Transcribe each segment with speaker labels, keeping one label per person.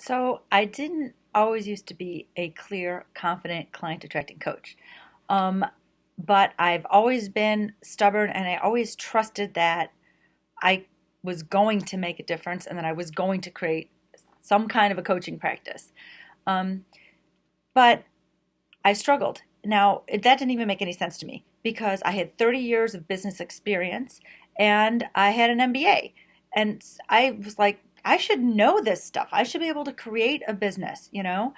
Speaker 1: So I didn't always used to be a clear, confident, client attracting coach. Um, but I've always been stubborn and I always trusted that I was going to make a difference and that I was going to create some kind of a coaching practice. Um, but I struggled. Now, that didn't even make any sense to me because I had 30 years of business experience and I had an MBA. And I was like, I should know this stuff. I should be able to create a business. But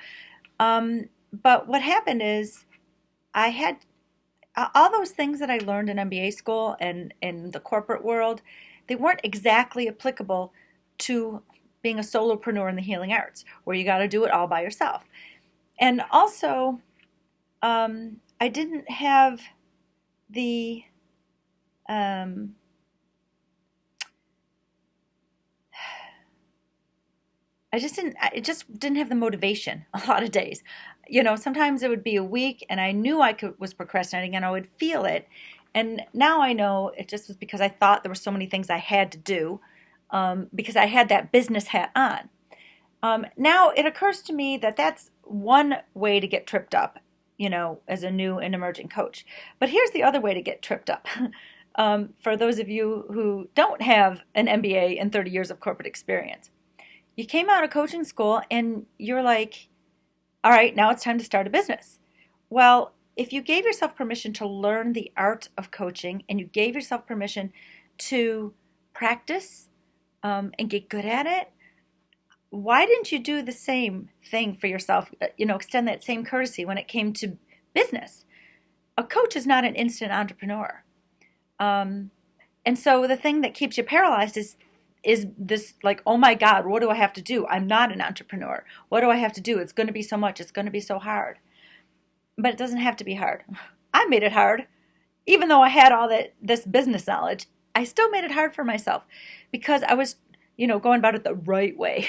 Speaker 1: what happened is I had all those things that I learned in MBA school and in the corporate world, they weren't exactly applicable to being a solopreneur in the healing arts, where you got to do it all by yourself. And also, I didn't have the um, I just didn't have the motivation a lot of days. Sometimes it would be a week and I knew was procrastinating and I would feel it. And now I know it just was because I thought there were so many things I had to do because I had that business hat on. Now it occurs to me that that's one way to get tripped up, as a new and emerging coach. But here's the other way to get tripped up. For those of you who don't have an MBA and 30 years of corporate experience. You came out of coaching school and you're like, all right, now it's time to start a business. Well, if you gave yourself permission to learn the art of coaching and you gave yourself permission to practice and get good at it, why didn't you do the same thing for yourself? Extend that same courtesy when it came to business. A coach is not an instant entrepreneur. And so the thing that keeps you paralyzed is this like, oh my God, what do I have to do? I'm not an entrepreneur. What do I have to do? It's going to be so much. It's going to be so hard. But it doesn't have to be hard. I made it hard. Even though I had all this business knowledge, I still made it hard for myself because I was, going about it the right way.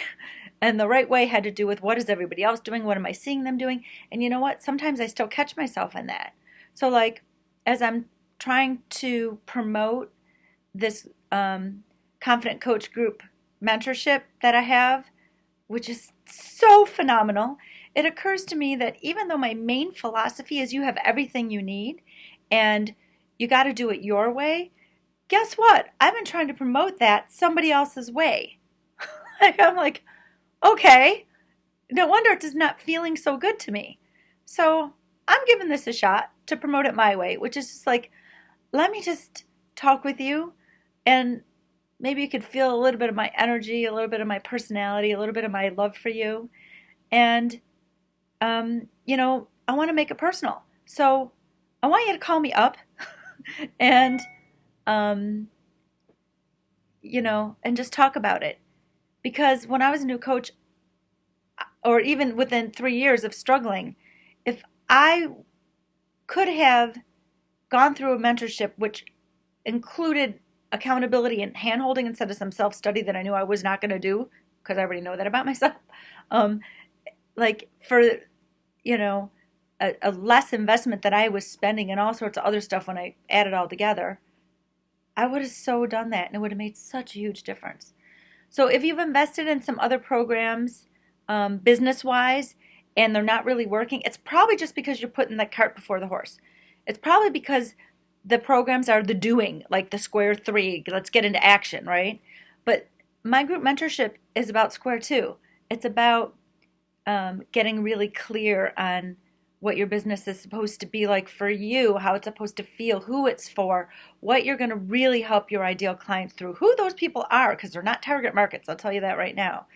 Speaker 1: And the right way had to do with what is everybody else doing? What am I seeing them doing? And you know what? Sometimes I still catch myself in that. So like, as I'm trying to promote this Confident Coach group mentorship that I have, which is so phenomenal, it occurs to me that even though my main philosophy is you have everything you need and you got to do it your way, guess what? I've been trying to promote that somebody else's way. I'm like, okay, no wonder it is not feeling so good to me. So I'm giving this a shot to promote it my way, which is just like, let me just talk with you and maybe you could feel a little bit of my energy, a little bit of my personality, a little bit of my love for you. And, I want to make it personal. So I want you to call me up and, and just talk about it. Because when I was a new coach, or even within 3 years of struggling, if I could have gone through a mentorship which included accountability and hand-holding instead of some self-study that I knew I was not going to do because I already know that about myself. Like for, a less investment that I was spending and all sorts of other stuff when I add it all together, I would have so done that and it would have made such a huge difference. So if you've invested in some other programs business-wise and they're not really working, it's probably just because you're putting the cart before the horse. It's probably because the programs are the doing, like the square three, let's get into action, right? But my group mentorship is about square two. It's about getting really clear on what your business is supposed to be like for you, how it's supposed to feel, who it's for, what you're going to really help your ideal clients through, who those people are, because they're not target markets, I'll tell you that right now,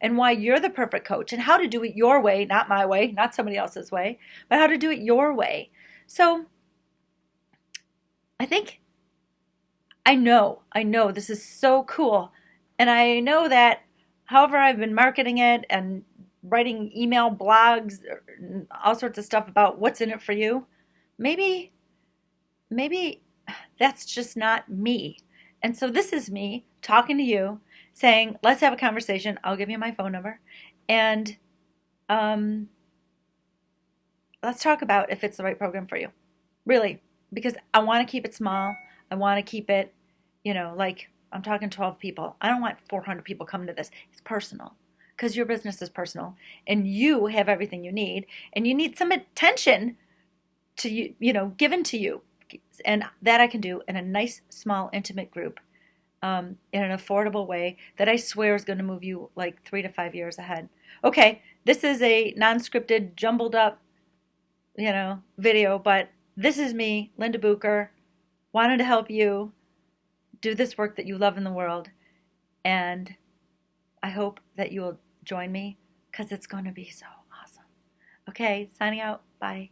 Speaker 1: and why you're the perfect coach, and how to do it your way, not my way, not somebody else's way, but how to do it your way. So I think I know this is so cool. And I know that however I've been marketing it and writing email blogs, all sorts of stuff about what's in it for you, maybe that's just not me. And so this is me talking to you saying, let's have a conversation. I'll give you my phone number. And let's talk about if it's the right program for you. Really. Because I want to keep it small. I want to keep it, like I'm talking 12 people. I don't want 400 people coming to this. It's personal. because your business is personal and you have everything you need, and you need some attention to you, given to you. And that I can do in a nice, small, intimate group, in an affordable way that I swear is going to move you like 3 to 5 years ahead. Okay, this is a non-scripted, jumbled up, video, but this is me, Linda Bucher, wanted to help you do this work that you love in the world. And I hope that you will join me because it's going to be so awesome. Okay, signing out. Bye.